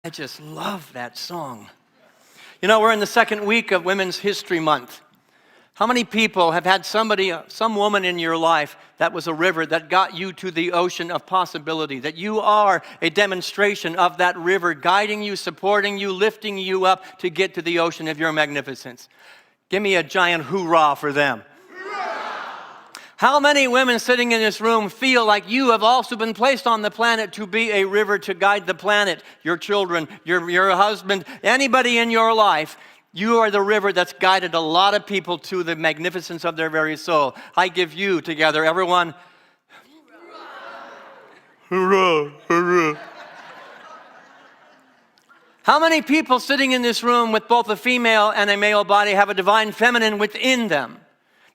I just love that song. You know, we're in the second week of Women's History Month. How many people have had some woman in your life that was a river that got you to the ocean of possibility, that you are a demonstration of that river guiding you, supporting you, lifting you up to get to the ocean of your magnificence? Give me a giant hoorah for them. How many women sitting in this room feel like you have also been placed on the planet to be a river to guide the planet, your children, your husband, anybody in your life? You are the river that's guided a lot of people to the magnificence of their very soul. I give you together, everyone. Hurrah, hurrah. How many people sitting in this room with both a female and a male body have a divine feminine within them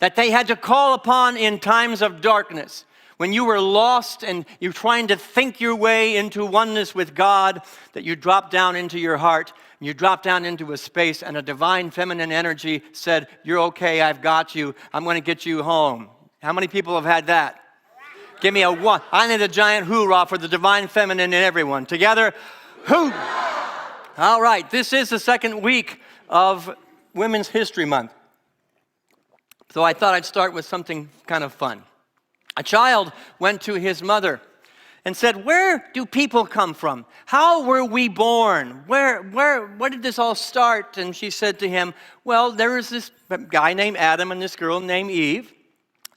that they had to call upon in times of darkness? When you were lost and you're trying to think your way into oneness with God, that you drop down into your heart, and you drop down into a space, and a divine feminine energy said, "You're okay, I've got you, I'm going to get you home." How many people have had that? Give me a one. I need a giant hoorah for the divine feminine in everyone. Together, hoo! All right, this is the second week of Women's History Month. So I thought I'd start with something kind of fun. A child went to his mother and said, "Where do people come from? How were we born? Where did this all start?" And she said to him, "Well, there was this guy named Adam and this girl named Eve,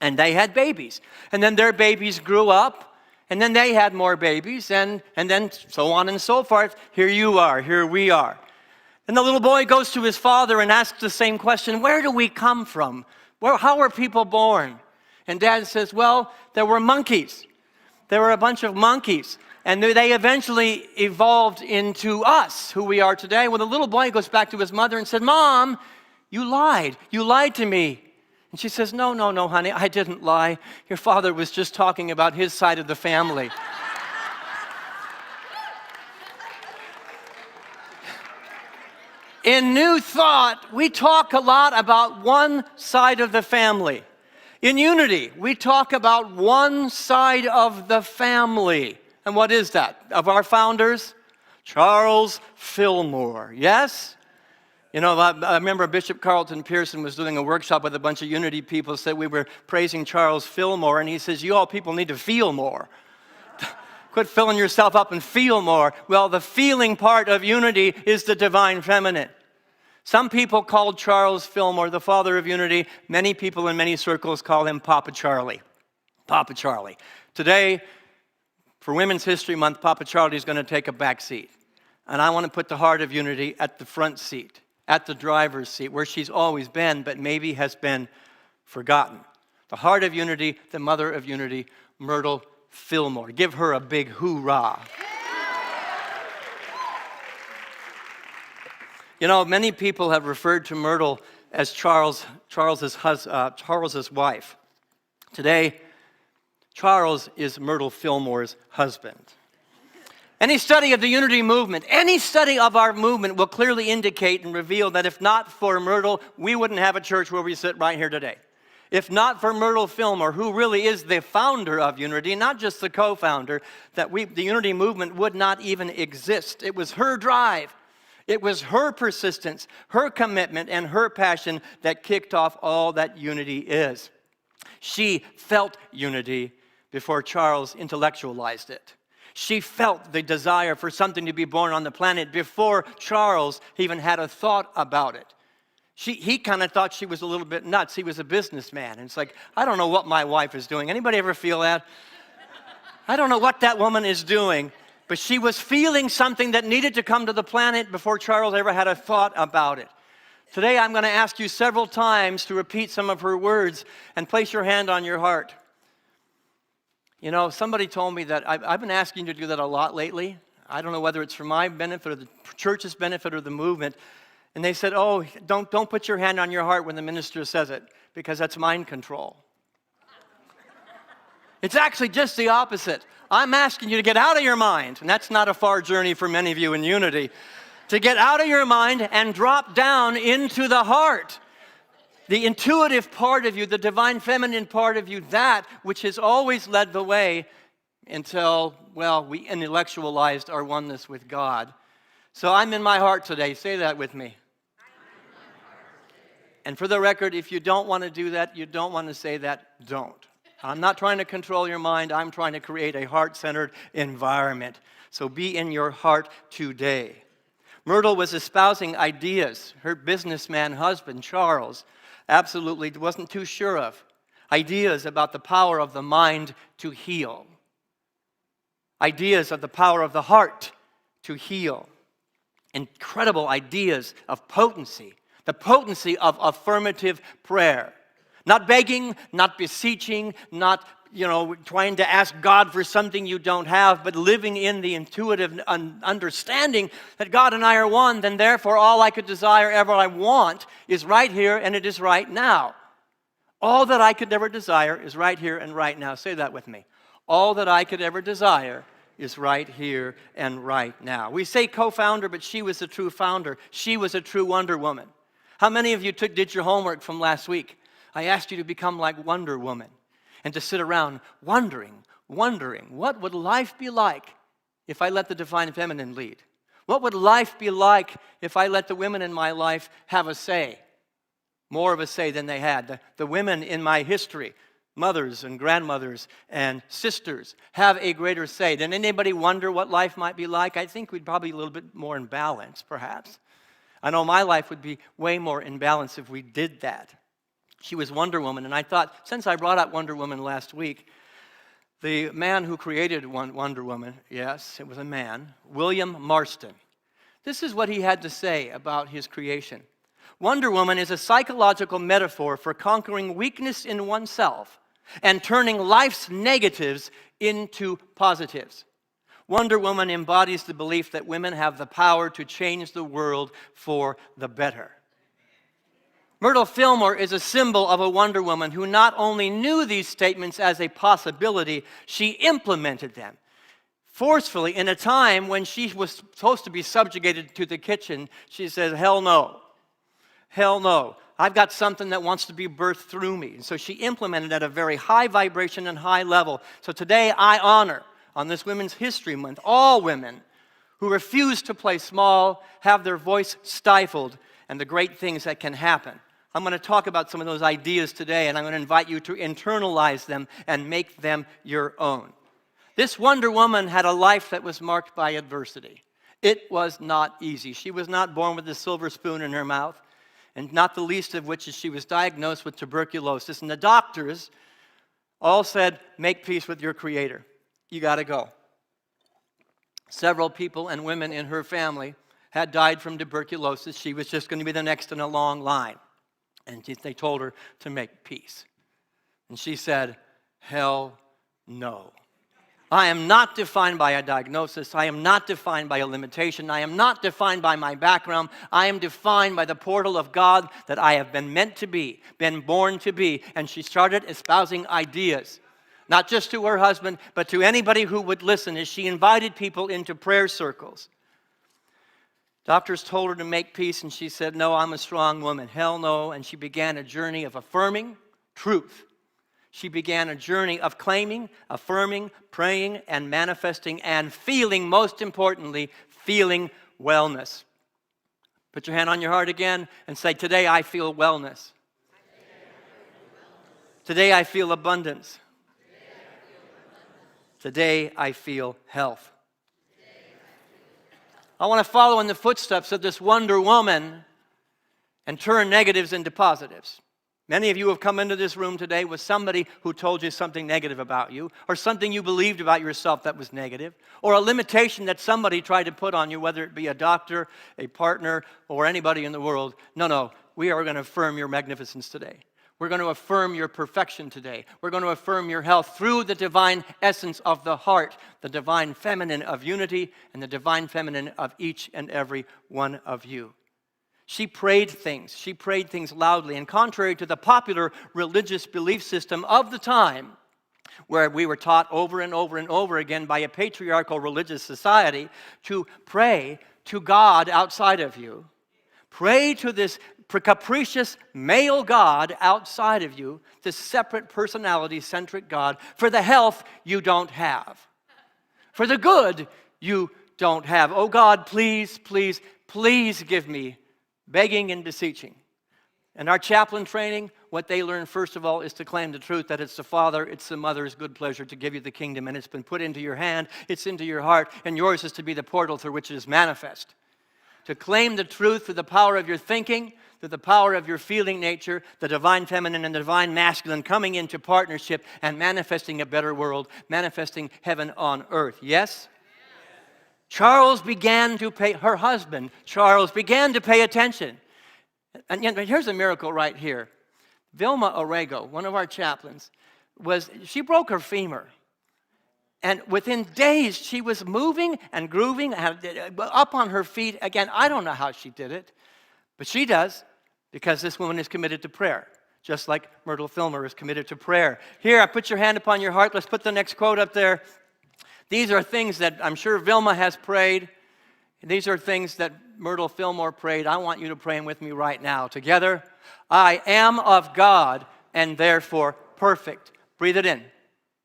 and they had babies. And then their babies grew up, and then they had more babies, and then so on and so forth. Here you are, here we are." And the little boy goes to his father and asks the same question, "Where do we come from? How were people born?" And Dad says, "Well, there were monkeys. There were a bunch of monkeys. And they eventually evolved into us, who we are today." Well, the little boy goes back to his mother and said, "Mom, you lied. You lied to me." And she says, No, honey, I didn't lie. Your father was just talking about his side of the family." In New Thought, we talk a lot about one side of the family. In Unity, we talk about one side of the family. And what is that? Of our founders? Charles Fillmore, yes? You know, I remember Bishop Carlton Pearson was doing a workshop with a bunch of Unity people, said we were praising Charles Fillmore, and he says, "You all people need to feel more. Quit filling yourself up and feel more." Well, the feeling part of Unity is the divine feminine. Some people called Charles Fillmore the father of Unity. Many people in many circles call him Papa Charlie. Papa Charlie. Today, for Women's History Month, Papa Charlie is going to take a back seat. And I want to put the heart of Unity at the front seat, at the driver's seat, where she's always been, but maybe has been forgotten. The heart of Unity, the mother of Unity, Myrtle Fillmore. Give her a big hoorah. You know, many people have referred to Myrtle as Charles's wife. Today, Charles is Myrtle Fillmore's husband. Any study of the Unity movement, any study of our movement will clearly indicate and reveal that if not for Myrtle, we wouldn't have a church where we sit right here today. If not for Myrtle Fillmore, who really is the founder of Unity, not just the co-founder, the Unity movement would not even exist. It was her drive. It was her persistence, her commitment, and her passion that kicked off all that Unity is. She felt Unity before Charles intellectualized it. She felt the desire for something to be born on the planet before Charles even had a thought about it. He kind of thought she was a little bit nuts. He was a businessman. And it's like, I don't know what my wife is doing. Anybody ever feel that? I don't know what that woman is doing. But she was feeling something that needed to come to the planet before Charles ever had a thought about it. Today, I'm going to ask you several times to repeat some of her words and place your hand on your heart. You know, somebody told me that I've been asking you to do that a lot lately. I don't know whether it's for my benefit or the church's benefit or the movement. And they said, "Oh, don't put your hand on your heart when the minister says it, because that's mind control." It's actually just the opposite. I'm asking you to get out of your mind, and that's not a far journey for many of you in Unity, to get out of your mind and drop down into the heart. The intuitive part of you, the divine feminine part of you, that which has always led the way until, well, we intellectualized our oneness with God. So I'm in my heart today. Say that with me. And for the record, if you don't want to do that, you don't want to say that, don't. I'm not trying to control your mind. I'm trying to create a heart-centered environment. So be in your heart today. Myrtle was espousing ideas her businessman husband, Charles, absolutely wasn't too sure of. Ideas about the power of the mind to heal. Ideas of the power of the heart to heal. Incredible ideas of potency. The potency of affirmative prayer. Not begging, not beseeching, not, trying to ask God for something you don't have, but living in the intuitive understanding that God and I are one, then therefore all I could desire ever I want is right here and it is right now. All that I could ever desire is right here and right now. Say that with me. All that I could ever desire is right here and right now. We say co-founder, but she was a true founder. She was a true Wonder Woman. How many of you did your homework from last week? I asked you to become like Wonder Woman and to sit around wondering, what would life be like if I let the divine feminine lead? What would life be like if I let the women in my life have a say? More of a say than they had. The women in my history, mothers and grandmothers and sisters, have a greater say. Did anybody wonder what life might be like? I think we'd probably be a little bit more in balance, perhaps. I know my life would be way more in balance if we did that. She was Wonder Woman, and I thought, since I brought up Wonder Woman last week, the man who created Wonder Woman, yes, it was a man, William Marston. This is what he had to say about his creation. Wonder Woman is a psychological metaphor for conquering weakness in oneself and turning life's negatives into positives. Wonder Woman embodies the belief that women have the power to change the world for the better. Myrtle Fillmore is a symbol of a Wonder Woman who not only knew these statements as a possibility, she implemented them forcefully in a time when she was supposed to be subjugated to the kitchen. She said, hell no, hell no. I've got something that wants to be birthed through me. And so she implemented at a very high vibration and high level. So today I honor, on this Women's History Month, all women who refuse to play small, have their voice stifled, and the great things that can happen. I'm going to talk about some of those ideas today, and I'm going to invite you to internalize them and make them your own. This Wonder Woman had a life that was marked by adversity. It was not easy. She was not born with a silver spoon in her mouth, and not the least of which is she was diagnosed with tuberculosis. And the doctors all said, make peace with your Creator. You got to go. Several people and women in her family had died from tuberculosis. She was just going to be the next in a long line. And they told her to make peace. And she said, hell no. I am not defined by a diagnosis. I am not defined by a limitation. I am not defined by my background. I am defined by the portal of God that I have been meant to be, been born to be. And she started espousing ideas, not just to her husband, but to anybody who would listen, as she invited people into prayer circles. Doctors told her to make peace, and she said, no, I'm a strong woman. Hell no. And she began a journey of affirming truth. She began a journey of claiming, affirming, praying, and manifesting, and feeling, most importantly, feeling wellness. Put your hand on your heart again and say, today I feel wellness. Today I feel abundance. Today I feel health. I want to follow in the footsteps of this Wonder Woman and turn negatives into positives. Many of you have come into this room today with somebody who told you something negative about you, or something you believed about yourself that was negative, or a limitation that somebody tried to put on you, whether it be a doctor, a partner, or anybody in the world. No, we are going to affirm your magnificence today. We're going to affirm your perfection today. We're going to affirm your health through the divine essence of the heart, the divine feminine of unity, and the divine feminine of each and every one of you. She prayed things. She prayed things loudly. And contrary to the popular religious belief system of the time, where we were taught over and over and over again by a patriarchal religious society to pray to God outside of you, pray to this capricious male God outside of you, this separate personality-centric God, for the health you don't have, for the good you don't have. Oh God, please, please, please give me, begging and beseeching. In our chaplain training, what they learn first of all is to claim the truth that it's the Father, it's the Mother's good pleasure to give you the kingdom, and it's been put into your hand, it's into your heart, and yours is to be the portal through which it is manifest. To claim the truth through the power of your thinking, through the power of your feeling nature, the divine feminine and the divine masculine coming into partnership and manifesting a better world, manifesting heaven on earth. Yes? Charles began to pay, her husband, Charles, began to pay attention. And yet, here's a miracle right here. Vilma Orrego, one of our chaplains, she broke her femur. And within days, she was moving and grooving up on her feet. Again, I don't know how she did it, but she does, because this woman is committed to prayer, just like Myrtle Filmer is committed to prayer. Here, I put your hand upon your heart. Let's put the next quote up there. These are things that I'm sure Vilma has prayed. These are things that Myrtle Fillmore prayed. I want you to pray them with me right now. Together, I am of God and therefore perfect. Breathe it in.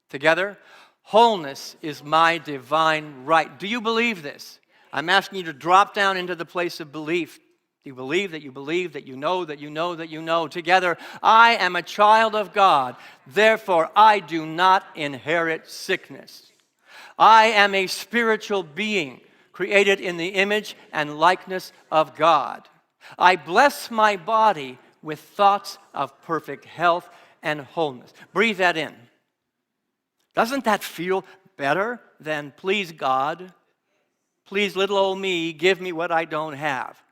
Together, wholeness is my divine right. Do you believe this? I'm asking you to drop down into the place of belief. Do you believe that you believe, that you know, that you know, that you know? Together, I am a child of God. Therefore, I do not inherit sickness. I am a spiritual being, created in the image and likeness of God. I bless my body with thoughts of perfect health and wholeness. Breathe that in. Doesn't that feel better than, please God, please little old me, give me what I don't have?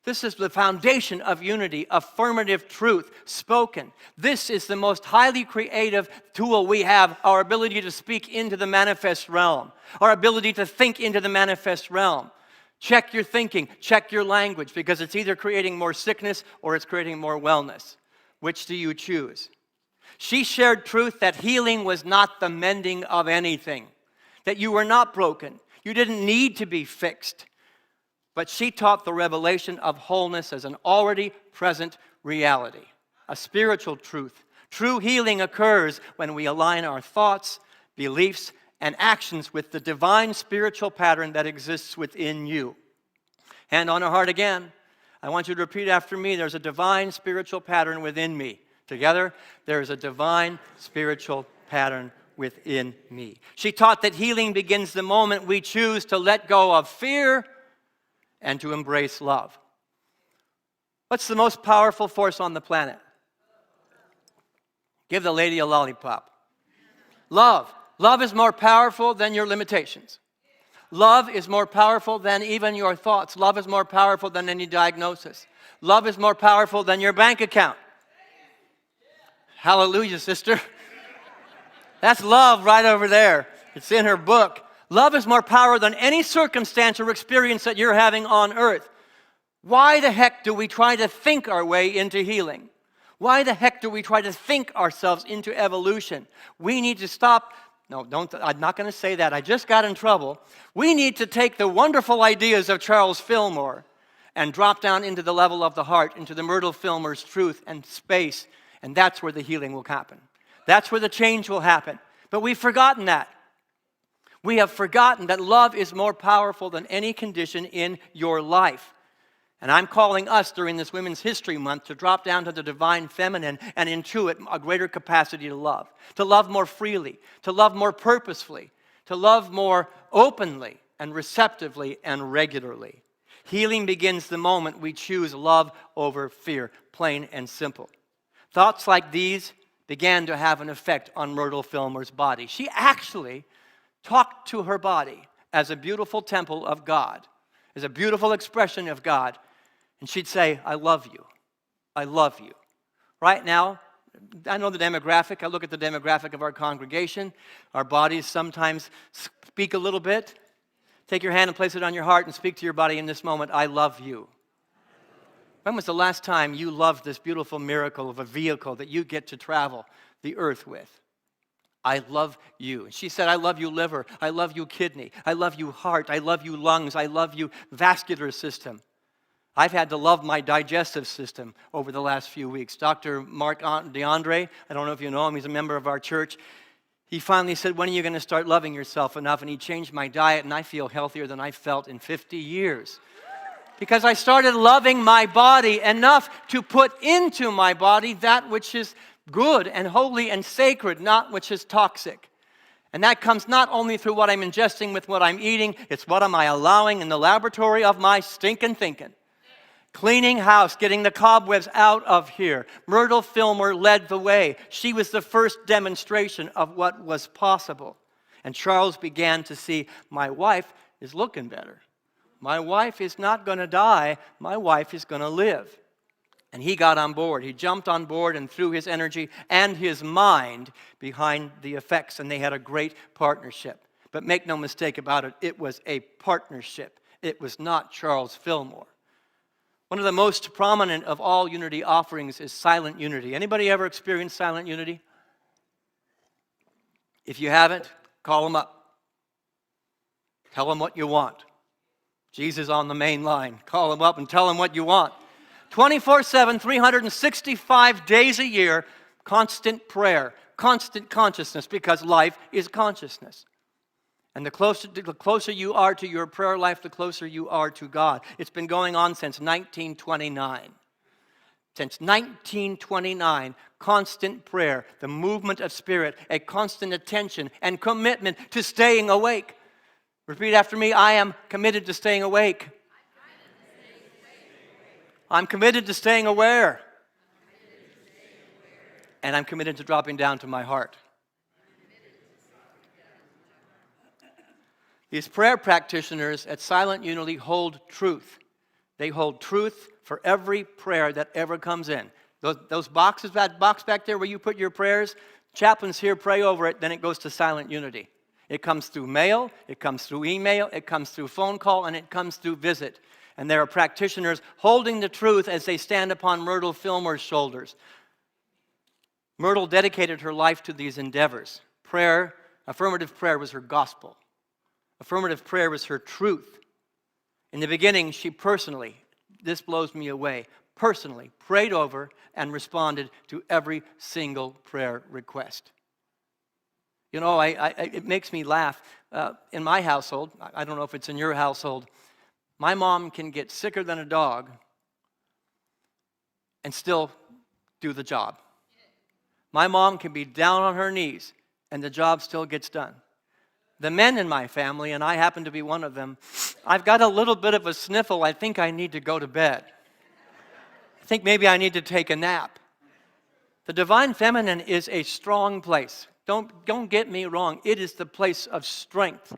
This is the foundation of unity, affirmative truth spoken. This is the most highly creative tool we have, our ability to speak into the manifest realm, our ability to think into the manifest realm. Check your thinking, check your language, because it's either creating more sickness or it's creating more wellness. Which do you choose? She shared truth that healing was not the mending of anything, that you were not broken, you didn't need to be fixed. But she taught the revelation of wholeness as an already present reality, a spiritual truth. True healing occurs when we align our thoughts, beliefs, and actions with the divine spiritual pattern that exists within you. Hand on her heart again. I want you to repeat after me. There's a divine spiritual pattern within me. Together, there is a divine spiritual pattern within me. She taught that healing begins the moment we choose to let go of fear and to embrace love. What's the most powerful force on the planet? Give the lady a lollipop. Love. Love is more powerful than your limitations. Love is more powerful than even your thoughts. Love is more powerful than any diagnosis. Love is more powerful than your bank account. Hallelujah, sister. That's love right over there. It's in her book. Love is more powerful than any circumstance or experience that you're having on earth. Why the heck do we try to think our way into healing? Why the heck do we try to think ourselves into evolution? We need to stop. No, don't. I'm not going to say that. I just got in trouble. We need to take the wonderful ideas of Charles Fillmore and drop down into the level of the heart, into the Myrtle Fillmore's truth and space, and that's where the healing will happen. That's where the change will happen. But we've forgotten that. We have forgotten that love is more powerful than any condition in your life. And I'm calling us during this Women's History Month to drop down to the divine feminine and intuit a greater capacity to love more freely, to love more purposefully, to love more openly and receptively and regularly. Healing begins the moment we choose love over fear, plain and simple. Thoughts like these began to have an effect on Myrtle Fillmore's body. She actually talked to her body as a beautiful temple of God, as a beautiful expression of God. And she'd say, I love you. I love you. Right now, I know the demographic. I look at the demographic of our congregation. Our bodies sometimes speak a little bit. Take your hand and place it on your heart and speak to your body in this moment, I love you. When was the last time you loved this beautiful miracle of a vehicle that you get to travel the earth with? I love you. And she said, I love you liver. I love you kidney. I love you heart. I love you lungs. I love you vascular system. I've had to love my digestive system over the last few weeks. Dr. Mark DeAndre, I don't know if you know him, he's a member of our church. He finally said, when are you going to start loving yourself enough? And he changed my diet, and I feel healthier than I felt in 50 years. Because I started loving my body enough to put into my body that which is good and holy and sacred, not which is toxic. And that comes not only through what I'm ingesting with what I'm eating, it's what am I allowing in the laboratory of my stinking thinking. Cleaning house, getting the cobwebs out of here. Myrtle Fillmore led the way. She was the first demonstration of what was possible. And Charles began to see, my wife is looking better. My wife is not going to die. My wife is going to live. And he got on board. He jumped on board and threw his energy and his mind behind the effects, and they had a great partnership. But make no mistake about it, it was a partnership. It was not Charles Fillmore. One of the most prominent of all unity offerings is silent unity. Anybody ever experienced silent unity? If you haven't, call them up. Tell them what you want. Jesus on the main line. Call them up and tell them what you want. 24/7, 365 days a year, constant prayer, constant consciousness, because life is consciousness. And the closer you are to your prayer life, the closer you are to God. It's been going on since 1929. Since 1929, constant prayer, the movement of spirit, a constant attention and commitment to staying awake. Repeat after me, I am committed to staying awake. I'm committed to staying aware. And I'm committed to dropping down to my heart. These prayer practitioners at Silent Unity hold truth. They hold truth for every prayer that ever comes in. Those boxes, that box back there where you put your prayers, chaplains here pray over it, then it goes to Silent Unity. It comes through mail, it comes through email, it comes through phone call, and it comes through visit. And there are practitioners holding the truth as they stand upon Myrtle Fillmore's shoulders. Myrtle dedicated her life to these endeavors. Prayer, affirmative prayer, was her gospel. Affirmative prayer was her truth. In the beginning, she personally, this blows me away, personally prayed over and responded to every single prayer request. You know, it makes me laugh. In my household, I don't know if it's in your household, my mom can get sicker than a dog and still do the job. My mom can be down on her knees and the job still gets done. The men in my family, and I happen to be one of them, I've got a little bit of a sniffle. I think I need to go to bed. I think maybe I need to take a nap. The divine feminine is a strong place. Don't get me wrong. It is the place of strength.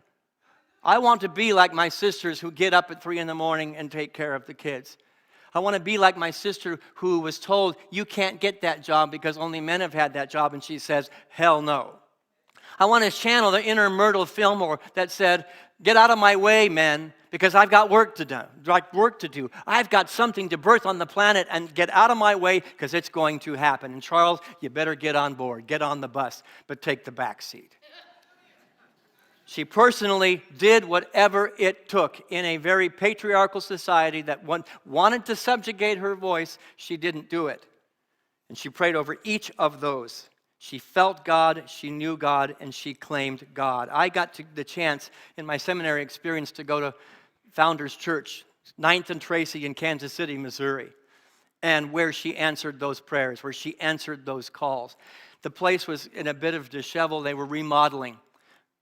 I want to be like my sisters who get up at 3 a.m. and take care of the kids. I want to be like my sister who was told, you can't get that job because only men have had that job, and she says, hell no. I want to channel the inner Myrtle Fillmore that said, get out of my way, men, because I've got work to do. I've got something to birth on the planet, and get out of my way because it's going to happen. And Charles, you better get on board, get on the bus, but take the back seat. She personally did whatever it took in a very patriarchal society that wanted to subjugate her voice. She didn't do it. And she prayed over each of those. She felt God, she knew God, and she claimed God. I got the chance in my seminary experience to go to Founders Church, 9th and Tracy in Kansas City, Missouri, and where she answered those prayers, where she answered those calls. The place was in a bit of dishevel. They were remodeling.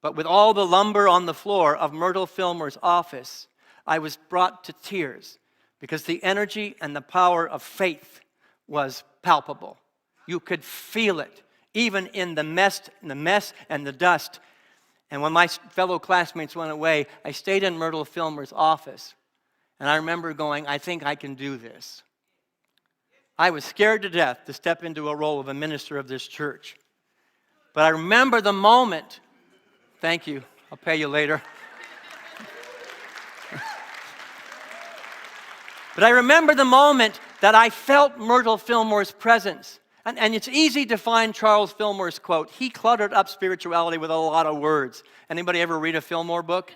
But with all the lumber on the floor of Myrtle Fillmore's office, I was brought to tears because the energy and the power of faith was palpable. You could feel it, even in the mess and the dust. And when my fellow classmates went away, I stayed in Myrtle Fillmore's office. And I remember going, I think I can do this. I was scared to death to step into a role of a minister of this church. But I remember the moment. Thank you. I'll pay you later. But I remember the moment that I felt Myrtle Fillmore's presence. And it's easy to find Charles Fillmore's quote. He cluttered up spirituality with a lot of words. Anybody ever read a Fillmore book?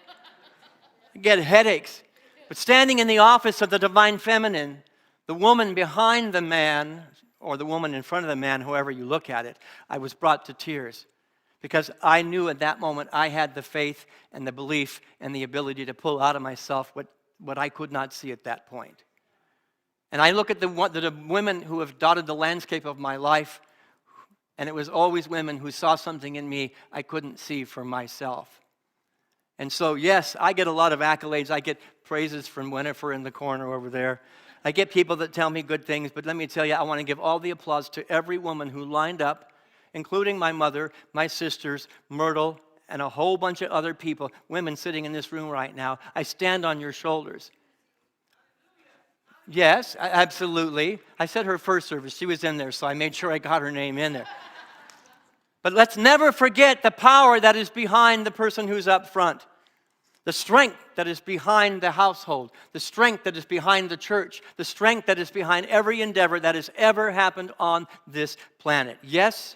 You get headaches. But standing in the office of the divine feminine, the woman behind the man, or the woman in front of the man, however you look at it, I was brought to tears. because I knew at that moment I had the faith and the belief and the ability to pull out of myself what I could not see at that point. And I look at the women who have dotted the landscape of my life, and it was always women who saw something in me I couldn't see for myself. And so, yes, I get a lot of accolades. I get praises from Winifred in the corner over there. I get people that tell me good things, but let me tell you, I want to give all the applause to every woman who lined up, including my mother, my sisters, Myrtle, and a whole bunch of other people, women sitting in this room right now. I stand on your shoulders. Yes, absolutely. I said her first service. She was in there, so I made sure I got her name in there. But let's never forget the power that is behind the person who's up front. The strength that is behind the household. The strength that is behind the church. The strength that is behind every endeavor that has ever happened on this planet. Yes?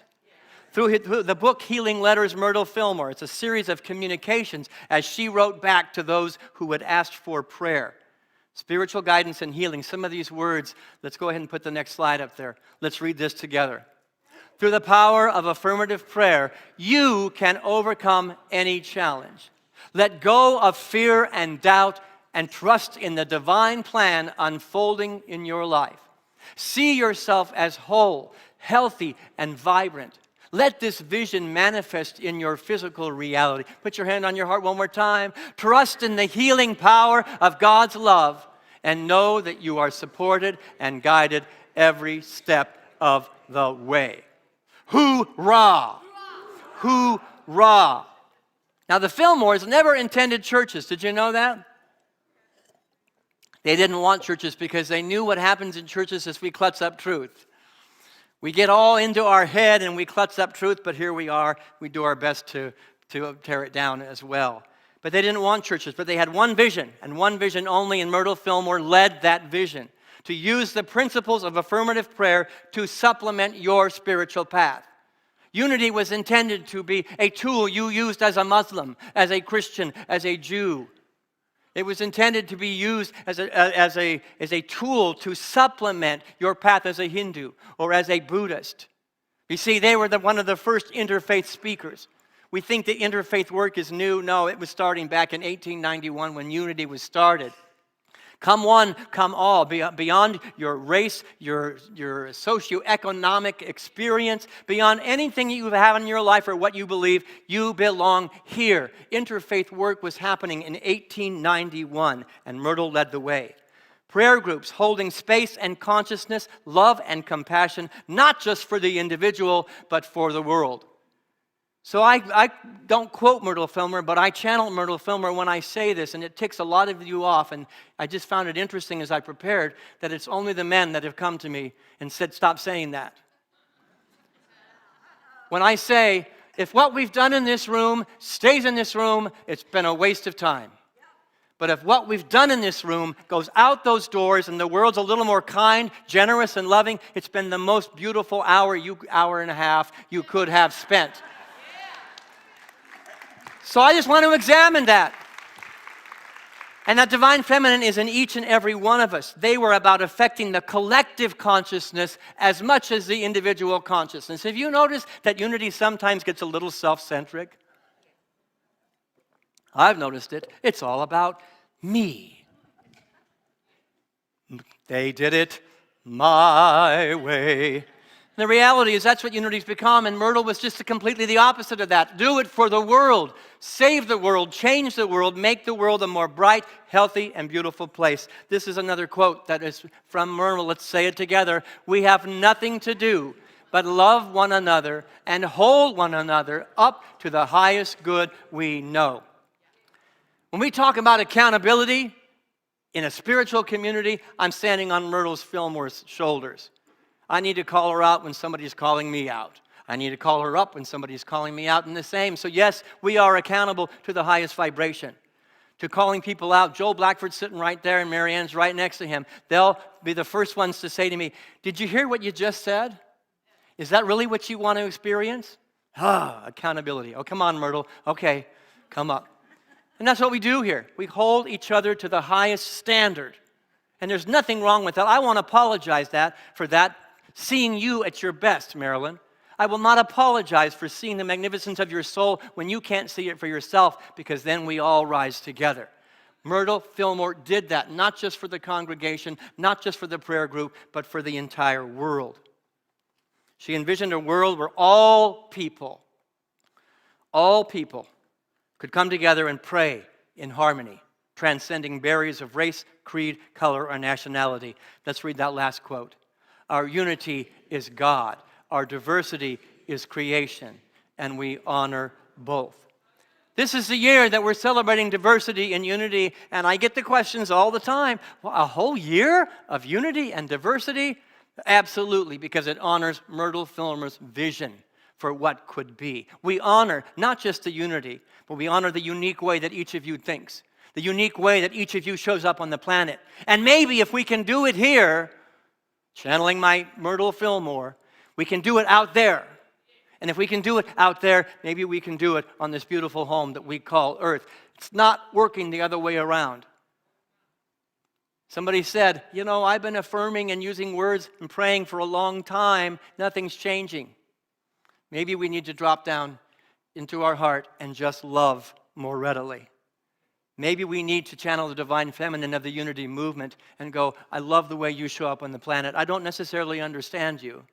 Through the book Healing Letters, Myrtle Fillmore, it's a series of communications as she wrote back to those who had asked for prayer. Spiritual guidance and healing. Some of these words, let's go ahead and put the next slide up there. Let's read this together. Through the power of affirmative prayer, you can overcome any challenge. Let go of fear and doubt and trust in the divine plan unfolding in your life. See yourself as whole, healthy, and vibrant. Let this vision manifest in your physical reality. Put your hand on your heart one more time. Trust in the healing power of God's love and know that you are supported and guided every step of the way. Hoorah! Hoorah! Now, the Fillmores never intended churches. Did you know that? They didn't want churches because they knew what happens in churches is we klutz up truth. We get all into our head and we klutz up truth, but here we are. We do our best to tear it down as well. But they didn't want churches, but they had one vision, and one vision only, and Myrtle Fillmore led that vision, to use the principles of affirmative prayer to supplement your spiritual path. Unity was intended to be a tool you used as a Muslim, as a Christian, as a Jew. It was intended to be used as a tool to supplement your path as a Hindu or as a Buddhist. You see, they were one of the first interfaith speakers. We think the interfaith work is new. No, it was starting back in 1891 when unity was started. Come one, come all, beyond your race, your socioeconomic experience, beyond anything you have in your life or what you believe, you belong here. Interfaith work was happening in 1891, and Myrtle led the way. Prayer groups holding space and consciousness, love and compassion, not just for the individual, but for the world. So I don't quote Myrtle Fillmore, but I channel Myrtle Fillmore when I say this, and it ticks a lot of you off, and I just found it interesting as I prepared that it's only the men that have come to me and said, stop saying that. When I say, if what we've done in this room stays in this room, it's been a waste of time. But if what we've done in this room goes out those doors and the world's a little more kind, generous, and loving, it's been the most beautiful hour and a half you could have spent. So I just want to examine that. And that divine feminine is in each and every one of us. They were about affecting the collective consciousness as much as the individual consciousness. Have you noticed that unity sometimes gets a little self-centric? I've noticed it. It's all about me. They did it my way. The reality is that's what unity's become, and Myrtle was just completely the opposite of that. Do it for the world. Save the world. Change the world. Make the world a more bright, healthy, and beautiful place. This is another quote that is from Myrtle. Let's say it together. We have nothing to do but love one another and hold one another up to the highest good we know. When we talk about accountability in a spiritual community, I'm standing on Myrtle Fillmore's shoulders. I need to call her out when somebody's calling me out. I need to call her up when somebody's calling me out in the same. So yes, we are accountable to the highest vibration, to calling people out. Joel Blackford's sitting right there and Marianne's right next to him. They'll be the first ones to say to me, did you hear what you just said? Is that really what you want to experience? Accountability. Oh, come on, Myrtle. Okay, come up. And that's what we do here. We hold each other to the highest standard. And there's nothing wrong with that. I want to apologize for that. Seeing you at your best, Marilyn. I will not apologize for seeing the magnificence of your soul when you can't see it for yourself, because then we all rise together. Myrtle Fillmore did that, not just for the congregation, not just for the prayer group, but for the entire world. She envisioned a world where all people could come together and pray in harmony, transcending barriers of race, creed, color, or nationality. Let's read that last quote. Our unity is God. Our diversity is creation, and we honor both. This is the year that we're celebrating diversity and unity, and I get the questions all the time. Well, a whole year of unity and diversity? Absolutely, because it honors Myrtle Fillmore's vision for what could be. We honor not just the unity, but we honor the unique way that each of you thinks, the unique way that each of you shows up on the planet. And maybe if we can do it here, channeling my Myrtle Fillmore, we can do it out there. And if we can do it out there, maybe we can do it on this beautiful home that we call Earth. It's not working the other way around. Somebody said, I've been affirming and using words and praying for a long time. Nothing's changing. Maybe we need to drop down into our heart and just love more readily. Maybe we need to channel the divine feminine of the unity movement and go, I love the way you show up on the planet. I don't necessarily understand you,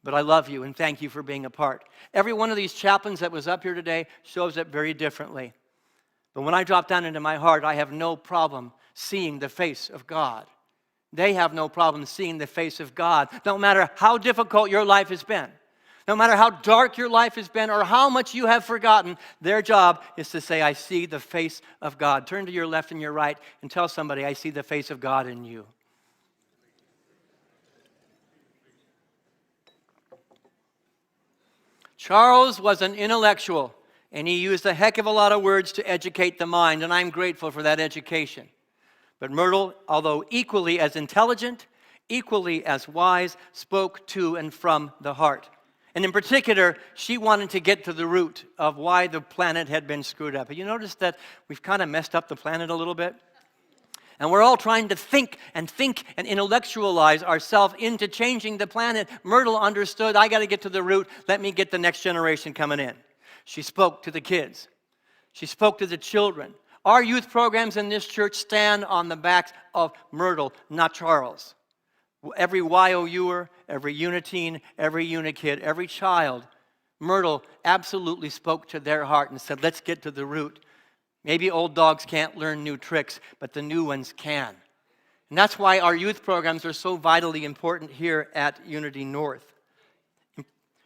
but I love you and thank you for being a part. Every one of these chaplains that was up here today shows up very differently. But when I drop down into my heart, I have no problem seeing the face of God. They have no problem seeing the face of God, no matter how difficult your life has been. No matter how dark your life has been or how much you have forgotten, their job is to say, I see the face of God. Turn to your left and your right and tell somebody, I see the face of God in you. Charles was an intellectual, and he used a heck of a lot of words to educate the mind, and I'm grateful for that education. But Myrtle, although equally as intelligent, equally as wise, spoke to and from the heart. And in particular, she wanted to get to the root of why the planet had been screwed up. Have you noticed that we've kind of messed up the planet a little bit? And we're all trying to think and intellectualize ourselves into changing the planet. Myrtle understood, I got to get to the root. Let me get the next generation coming in. She spoke to the kids. She spoke to the children. Our youth programs in this church stand on the backs of Myrtle, not Charles. Every YOUer, every Uniteen, every Unikid, every child, Myrtle absolutely spoke to their heart and said, let's get to the root. Maybe old dogs can't learn new tricks, but the new ones can. And that's why our youth programs are so vitally important here at Unity North.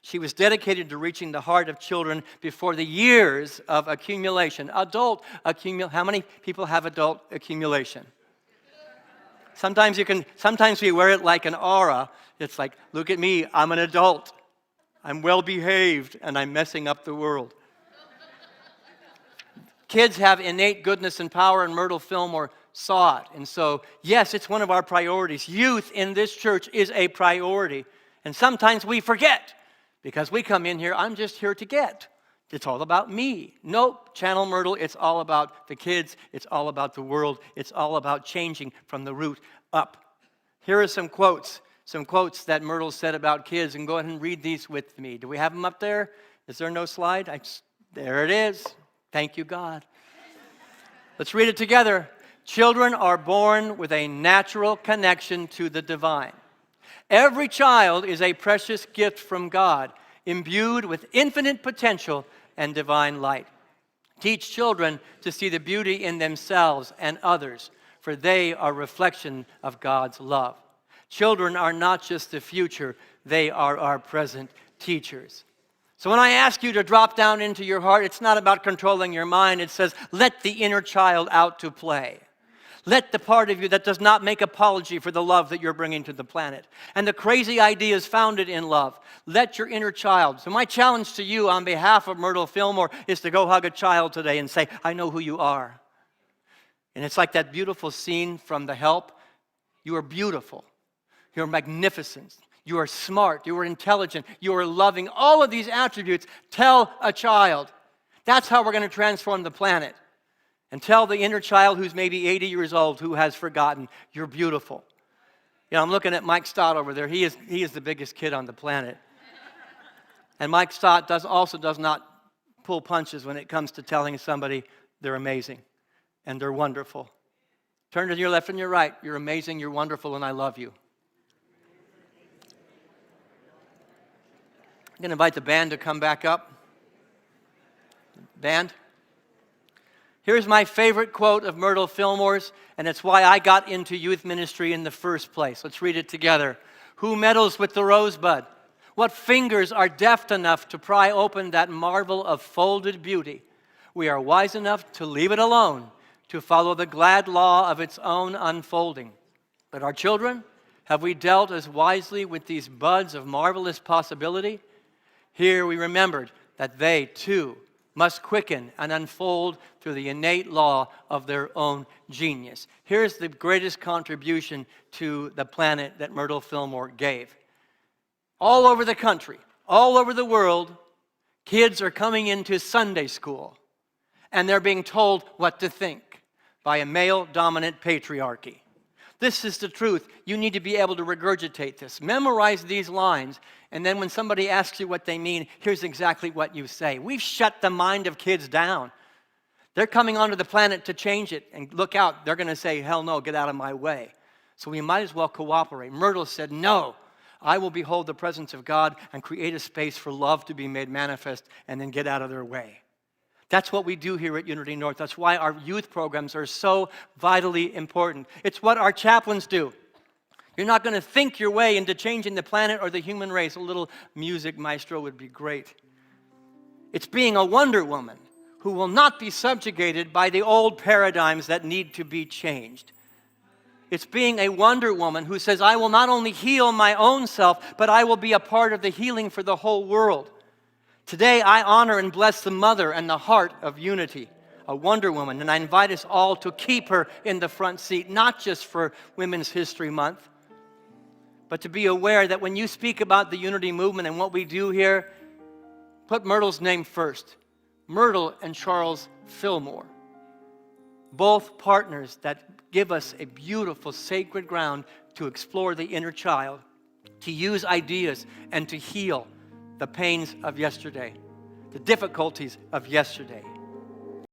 She was dedicated to reaching the heart of children before the years of accumulation. How many people have adult accumulation? Sometimes we wear it like an aura. It's like, look at me, I'm an adult. I'm well behaved and I'm messing up the world. Kids have innate goodness and power, and Myrtle Fillmore saw it. And so, yes, it's one of our priorities. Youth in this church is a priority. And sometimes we forget because we come in here, I'm just here to get. It's all about me. Nope, Channel Myrtle, it's all about the kids. It's all about the world. It's all about changing from the root up. Here are some quotes that Myrtle said about kids, and go ahead and read these with me. Do we have them up there? Is there no slide? There it is. Thank you, God. Let's read it together. Children are born with a natural connection to the divine. Every child is a precious gift from God, imbued with infinite potential and divine light. Teach children to see the beauty in themselves and others, for they are a reflection of God's love. Children are not just the future, they are our present teachers. So when I ask you to drop down into your heart, it's not about controlling your mind. It says, let the inner child out to play. Let the part of you that does not make apology for the love that you're bringing to the planet. And the crazy ideas founded in love. Let your inner child. So my challenge to you on behalf of Myrtle Fillmore is to go hug a child today and say, I know who you are. And it's like that beautiful scene from The Help. You are beautiful. You're magnificent. You are smart. You are intelligent. You are loving. All of these attributes tell a child. That's how we're going to transform the planet. And tell the inner child who's maybe 80 years old who has forgotten, you're beautiful. You know, I'm looking at Mike Stott over there. He is the biggest kid on the planet. And Mike Stott also does not pull punches when it comes to telling somebody they're amazing and they're wonderful. Turn to your left and your right. You're amazing, you're wonderful, and I love you. I'm going to invite the band to come back up. Band. Here's my favorite quote of Myrtle Fillmore's, and it's why I got into youth ministry in the first place. Let's read it together. Who meddles with the rosebud? What fingers are deft enough to pry open that marvel of folded beauty? We are wise enough to leave it alone, to follow the glad law of its own unfolding. But our children, have we dealt as wisely with these buds of marvelous possibility? Here we remembered that they, too, must quicken and unfold through the innate law of their own genius. Here's the greatest contribution to the planet that Myrtle Fillmore gave. All over the country, all over the world, kids are coming into Sunday school, and they're being told what to think by a male-dominant patriarchy. This is the truth. You need to be able to regurgitate this. Memorize these lines, and then when somebody asks you what they mean, here's exactly what you say. We've shut the mind of kids down. They're coming onto the planet to change it, and look out, they're going to say, hell no, get out of my way. So we might as well cooperate. Myrtle said, no, I will behold the presence of God and create a space for love to be made manifest, and then get out of their way. That's what we do here at Unity North. That's why our youth programs are so vitally important. It's what our chaplains do. You're not going to think your way into changing the planet or the human race. A little music maestro would be great. It's being a Wonder Woman who will not be subjugated by the old paradigms that need to be changed. It's being a Wonder Woman who says, I will not only heal my own self, but I will be a part of the healing for the whole world. Today, I honor and bless the mother and the heart of Unity, a Wonder Woman, and I invite us all to keep her in the front seat, not just for Women's History Month, but to be aware that when you speak about the Unity movement and what we do here, put Myrtle's name first. Myrtle and Charles Fillmore, both partners that give us a beautiful sacred ground to explore the inner child, to use ideas and to heal the pains of yesterday, the difficulties of yesterday.